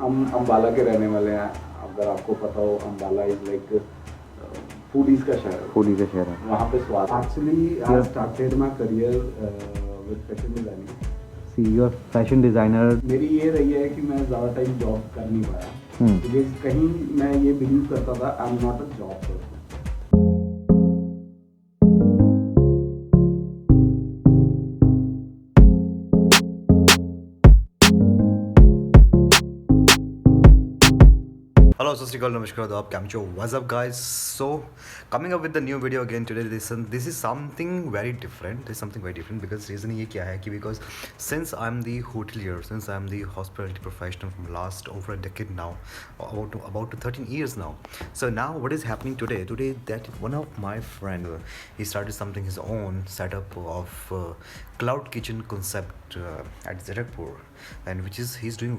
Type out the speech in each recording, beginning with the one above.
हम अम्बाला के रहने वाले हैं। अगर आपको पता हो, अम्बाला इज लाइक फूडीज का शहर। फूडी का शहर है। वहाँ पे स्वाद। Actually I started my career with fashion designing. See you are fashion designer. मेरी ये रही है कि मैं ज़्यादा टाइम जॉब कर नहीं पाया, बिकॉज कहीं मैं ये बिलीव करता था I am not a job person. Hello, Sasrikal, Namaskar, Adab, Kamcho, what's up guys? So, coming up with the new video again today. This is something very different. This is something very different because reason ये क्या है कि because since I'm the hotelier, since I'm the hospitality professional from last over a decade now, about to 13 years now. So now what is happening today? Today that one of my friend, he started something his own setup of cloud kitchen concept at Zirakpur, and which is he's doing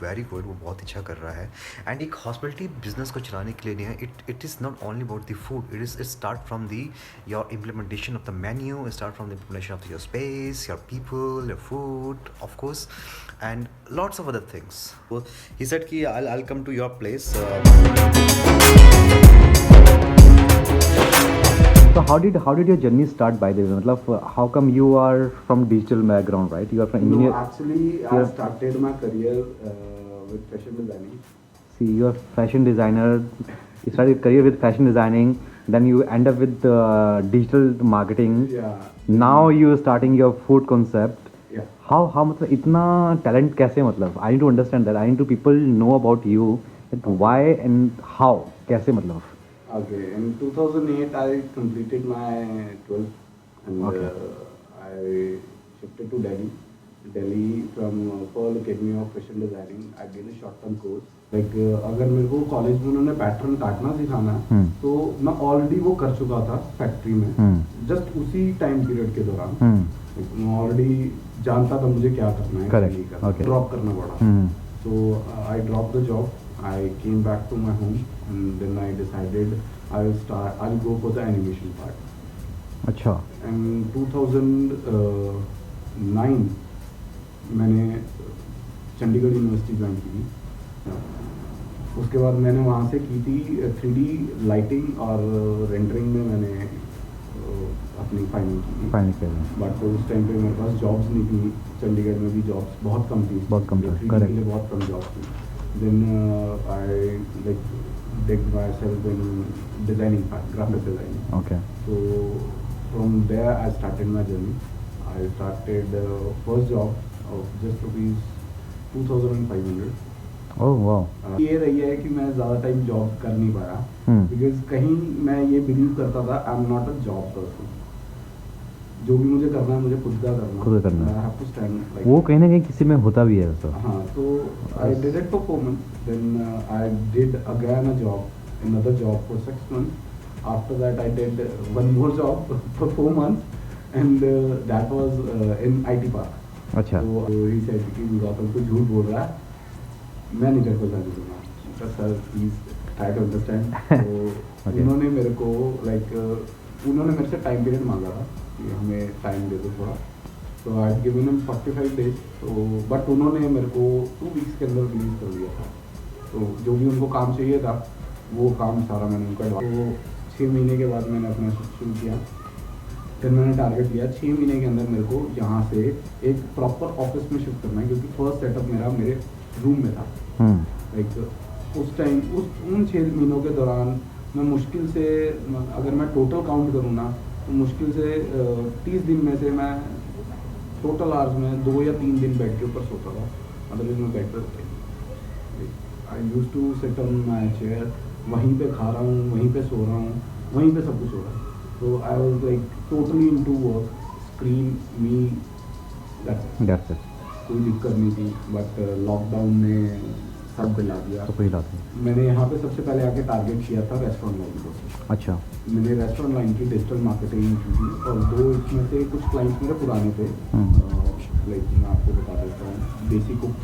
very good. वो बहुत अच्छा कर रहा है। And एक hospitality business को चलाने के लिए it is not only about the food, it start from the your implementation of the menu, start from the implementation of your space, your people, your food, of course, and lots of other things. He said कि I'll come to your place. So how did your journey start, by the way? मतलब how come you are from digital background, right? You are from engineer. No, actually I started my career with fashion designing. See, you are fashion designer. You started your career with fashion designing. Then you end up with digital marketing. Yeah. Now you are starting your food concept. Yeah. How मतलब इतना talent कैसे, मतलब I need to understand that. I need to people know about you, that why and how, कैसे मतलब. Okay, in 2008 I completed my 12th and Okay. I shifted to Delhi from Pearl Academy of Fashion Designing. I did a short-term course. Like अगर मेरे को college में उन्होंने pattern काटना सिखाना है तो मैं ऑलरेडी वो कर चुका था फैक्ट्री में, जस्ट उसी टाइम पीरियड के दौरान। मैं ऑलरेडी जानता था मुझे क्या करना है। Correct. Okay. ड्रॉप करना पड़ा। So I dropped the job. I came back to my home and then I decided I'll go for the animation part. अच्छा. And 2009 मैंने चंडीगढ़ यूनिवर्सिटी ज्वाइन की थी। उसके बाद मैंने वहाँ से की थी 3D लाइटिंग और रेंडरिंग में मैंने अपनी फाइनल की। बट उस टाइम पे मेरे पास जॉब्स नहीं थी। चंडीगढ़ में भी जॉब्स बहुत कम थी। बहुत कम थी। 3D के लिए बहुत कम जॉब्स थी। Then I like did myself in designing part, graphic designing. Okay. So from there I started my journey. I started first job of just rupees 2,500. Oh wow. ये रही है कि मैं ज़्यादा टाइम जॉब कर नहीं पाया, because कहीं मैं ये बिलीव करता था I am not a job person. जो भी मुझे करना है मुझे खुद का करना है। I have to stand like वो कहीं ना कहीं किसी में होता भी है वैसा। हाँ, तो I did it for 4 months. Then I did again another job for 6 months. After that I did one more job for 4 months, and that was in IT park. अच्छा. तो he said कि गौतम को झूठ बोल रहा है, मैं नहीं तेरे को जाने दूंगा। Sir please try to understand. तो उन्होंने मेरे को उन्होंने मेरे से टाइम पीरियड मांगा था कि हमें टाइम दे दो थोड़ा। तो आई गिवन हिम 45 डेज। तो बट उन्होंने मेरे को 2 वीक्स के अंदर रिलीज कर दिया था। तो जो भी उनको काम चाहिए था वो काम सारा मैंने उनको एडवांस। तो 6 महीने के बाद मैंने अपना शुरू किया। फिर मैंने टारगेट लिया 6 महीने के अंदर मेरे को यहाँ से एक प्रॉपर ऑफिस में शिफ्ट करना है, क्योंकि फर्स्ट सेटअप मेरा मेरे रूम में था। उस टाइम उन 6 महीनों के दौरान मैं मुश्किल से, अगर मैं टोटल काउंट करूँ ना, तो मुश्किल से 30 दिन में से मैं टोटल आवर्स में 2 या 3 दिन बेड के ऊपर सोता था। अदरवाइज मैं बेड पर I used to sit on my chair, वहीं पे खा रहा हूँ, वहीं पे सो रहा हूँ, वहीं पे सब कुछ हो रहा है। तो I was like totally into work, screen, me, that's it. कोई दिक्कत नहीं थी। बट लॉकडाउन में सब हिला दिया। मैंने यहाँ पे सबसे पहले आके टारगेट किया था रेस्टोरेंट लाइन को। अच्छा। मैंने रेस्टोरेंट लाइन की डिजिटल मार्केटिंग की थी, और 2 इसमें से कुछ क्लाइंट्स मेरे पुराने थे। लाइक मैं आपको बता देता हूँ, देसी कुक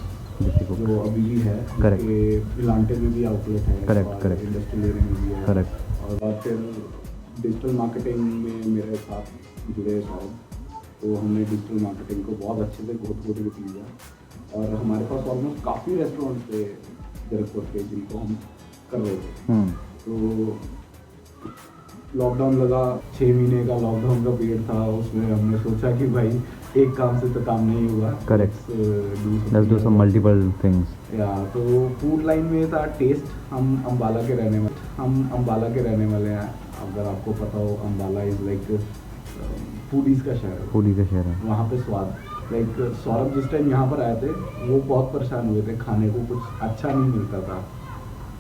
जो अभी भी है, इलांटे में भी आउटलेट है, इंडस्ट्रियल एरिया में भी है। और फिर डिजिटल मार्केटिंग में मेरे साथ जुड़े साहब, तो हमने डिजिटल मार्केटिंग को बहुत अच्छे से गोद लिया। और हमारे पास ऑलमोस्ट काफ़ी रेस्टोरेंट थे जरकपुर के जिनको हम कर रहे थे। तो लॉकडाउन लगा, 6 महीने का लॉकडाउन का पीरियड था, उसमें हमने सोचा कि भाई एक काम से तो काम नहीं होगा। Correct, let's do some multiple things. या तो फूड लाइन में था टेस्ट। हम अम्बाला के रहने वाले हैं। अगर आपको पता हो, अम्बाला इज़ लाइक फूडीज़ का शहर है। वहाँ पे स्वाद, लाइक सौरभ जिस टाइम यहाँ पर आए थे वो बहुत परेशान हुए थे, खाने को कुछ अच्छा नहीं मिलता था।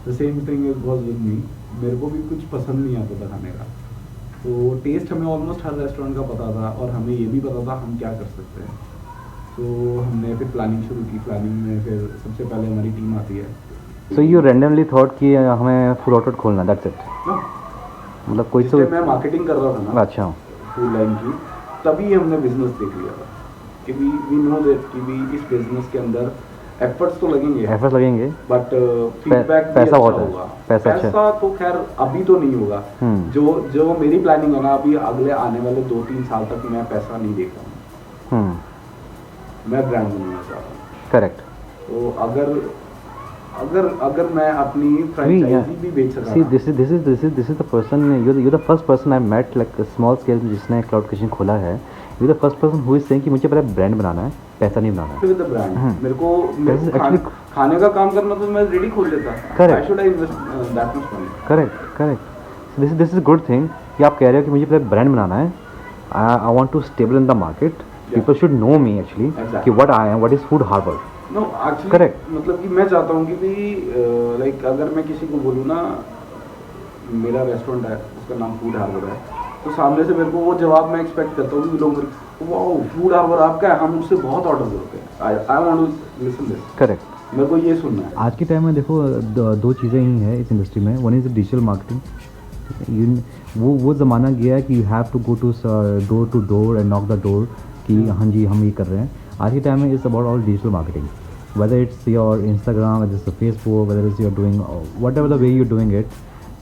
The same thing is was with me, मेरे को भी कुछ पसंद नहीं आता था खाने का। तो टेस्ट हमें ऑलमोस्ट हर रेस्टोरेंट का पता था और हमें ये भी पता था हम क्या कर सकते हैं। तो हमने फिर प्लानिंग शुरू की। प्लानिंग में फिर सबसे पहले हमारी टीम आती है। सो यू रैंडमली थॉट कि हमें फूड आउटलेट खोलना, दैट्स इट? मतलब कोई तो मैं मार्केटिंग कर रहा था ना, अच्छा, फूड लाइन की, तभी हमने बिजनेस देख लिया था कि वी नो दैट कि भी इस बिजनेस के अंदर एफर्ट्स तो लगेंगे, बट फीडबैक पैसा बहुत है, होगा। पैसा तो खैर अभी तो नहीं होगा। जो मेरी प्लानिंग है ना, अभी अगले आने वाले 2-3 साल तक मैं पैसा नहीं देख रहा हूँ। मैं ब्रांड बनना चाह रहा हूँ। करेक्ट। तो अगर मैं अपनी फ्रेंचाइजी भी बेच सकता हूँ। This is the person, you the first person I met like small scale जिसने क्लाउड किचन खोला है। You the first person who is saying कि मुझे पहले ब्रांड बनाना है, पैसा नहीं बनाना है। विद द ब्रांड मेरे को खाने का काम करना तो मैं रेडी खोल लेता। Correct, should I invest that much money? Correct. This is good thing कि आप कह रहे हो कि मुझे पहले ब्रांड बनाना है। I want to stable in the market, people should know me actually कि what I am, what is Food Harbour. No actually correct, मतलब कि मैं चाहता हूँ कि भी लाइक अगर मैं किसी को बोलूँ ना मेरा रेस्टोरेंट है, उसका नाम फूड हार्बर है, तो सामने से मेरे को वो जवाब मैं एक्सपेक्ट करता हूँ कि लोग वाओ फूड हार्बर आपका है, हम उससे बहुत ऑर्डर करते हैं। I want to listen this. Correct, मेरे को ये सुनना है। आज के टाइम में देखो दो चीज़ें ही हैं इस इंडस्ट्री में। One is digital marketing. वो ज़माना गया है कि you have to go to door and knock the door कि हाँ जी हम ये कर रहे हैं। आज के टाइम में it's about all digital marketing, whether it's your Instagram, whether it's the Facebook, whether it's you're doing whatever the way you're doing it.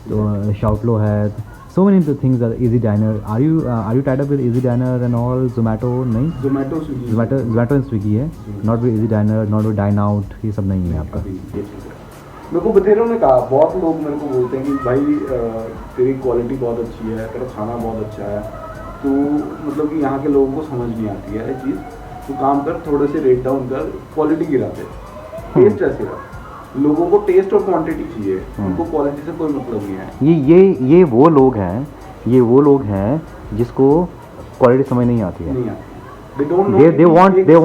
So Shoutlo has so many things that Easy Diner. Are you tied up with Easy Diner and all? Zomato नहीं? Zomato and Swiggy है, not with Easy Diner, not with Dine Out, ये सब नहीं है आपका। मेरे को बथेरों ने कहा, बहुत लोग मेरे को बोलते हैं कि भाई तेरी क्वालिटी बहुत अच्छी है, तेरा खाना बहुत अच्छा है, तो मतलब कि यहाँ के लोगों को समझ नहीं आती है ये चीज़। तो काम कर, थोड़े से रेट डाउन कर, क्वालिटी गिरा दे, टेस्ट ऐसे रहा। लोगों को टेस्ट और क्वांटिटी चाहिए, उनको क्वालिटी से कोई मतलब नहीं है। ये वो लोग हैं जिसको क्वालिटी समझ नहीं आती है। They don't know they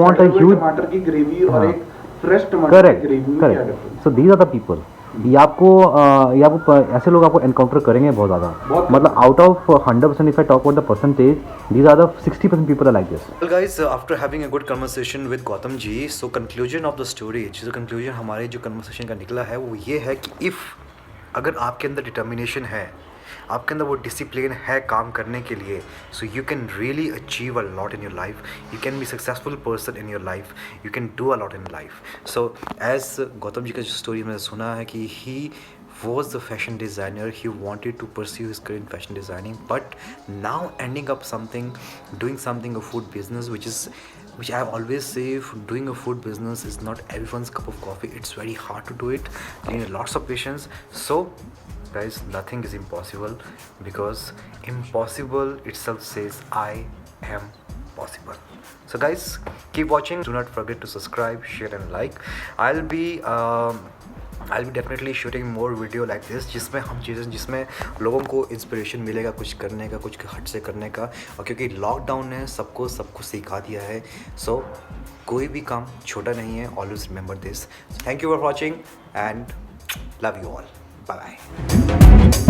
want a huge टमाटर की ग्रेवी और एक फ्रेश टमाटर की ग्रेवी में क्या डिफरेंस है। So these are the people. ये आपको ऐसे लोग आपको एनकाउंटर करेंगे बहुत ज़्यादा। मतलब out of 100% if I talk about the percentage, these are the 60% people are like this. Well guys, after having a good conversation with Gautam ji, so conclusion of the story, जो conclusion हमारे जो conversation का निकला है वो ये है कि if अगर आपके अंदर डिटर्मिनेशन है, आपके अंदर वो डिसिप्लिन है काम करने के लिए, so you can really achieve a lot in your life, you can be successful person in your life, you can do a lot in life. So as Gautam ji का जो स्टोरी मैंने सुना है कि he was the fashion designer, he wanted to pursue his career in fashion designing, but now ending up doing something a food business, which I always say, doing a food business is not everyone's cup of coffee. It's very hard to do it, you need lots of patience. So guys, nothing is impossible, because impossible itself says I am possible. So guys, keep watching, do not forget to subscribe, share and like. I'll be definitely shooting more video like this, जिसमें लोगों को inspiration मिलेगा कुछ करने का, कुछ हट से करने का। और क्योंकि लॉकडाउन ने सबको सिखा दिया है, सो कोई भी काम छोटा नहीं है। Always remember this. Thank you for watching and love you all, bye bye.